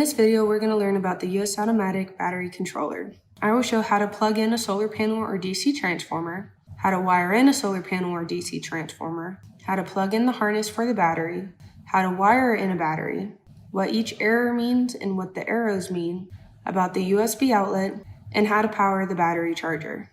this video, we're going to learn about the USAutomatic Battery Controller. I will show how to plug in a solar panel or DC transformer, how to wire in a solar panel or DC transformer, how to plug in the harness for the battery, how to wire in a battery, what each error means and what the arrows mean, about the USB outlet, and how to power the battery charger.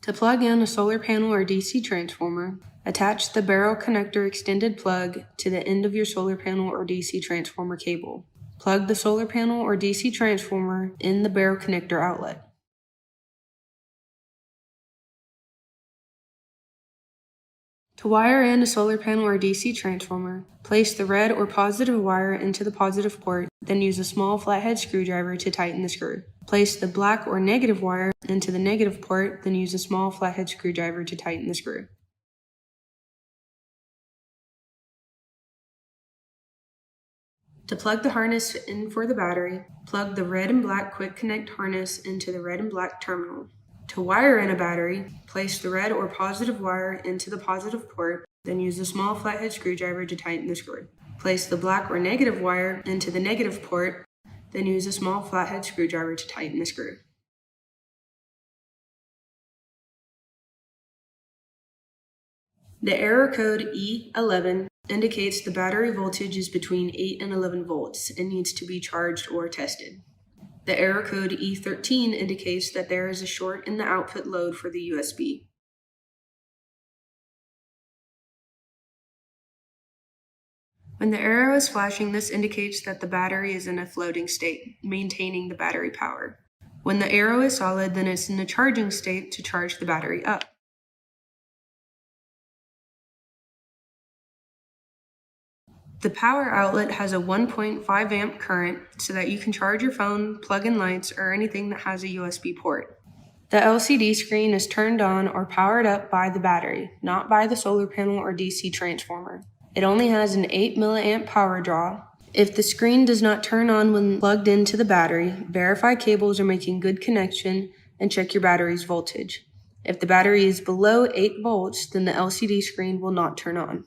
To plug in a solar panel or DC transformer, attach the barrel connector extended plug to the end of your solar panel or DC transformer cable. Plug the solar panel or DC transformer in the barrel connector outlet. To wire in a solar panel or DC transformer, place the red or positive wire into the positive port, then use a small flathead screwdriver to tighten the screw. Place the black or negative wire into the negative port, then use a small flathead screwdriver to tighten the screw. To plug the harness in for the battery, plug the red and black quick connect harness into the red and black terminal. To wire in a battery, place the red or positive wire into the positive port, then use a small flathead screwdriver to tighten the screw. Place the black or negative wire into the negative port, then use a small flathead screwdriver to tighten the screw. The error code E11 indicates the battery voltage is between 8 and 11 volts and needs to be charged or tested. The error code E13 indicates that there is a short in the output load for the USB. When the arrow is flashing, this indicates that the battery is in a floating state, maintaining the battery power. When the arrow is solid, then it's in a charging state to charge the battery up. The power outlet has a 1.5 amp current so that you can charge your phone, plug in lights, or anything that has a USB port. The LCD screen is turned on or powered up by the battery, not by the solar panel or DC transformer. It only has an 8 milliamp power draw. If the screen does not turn on when plugged into the battery, verify cables are making good connection and check your battery's voltage. If the battery is below 8 volts, then the LCD screen will not turn on.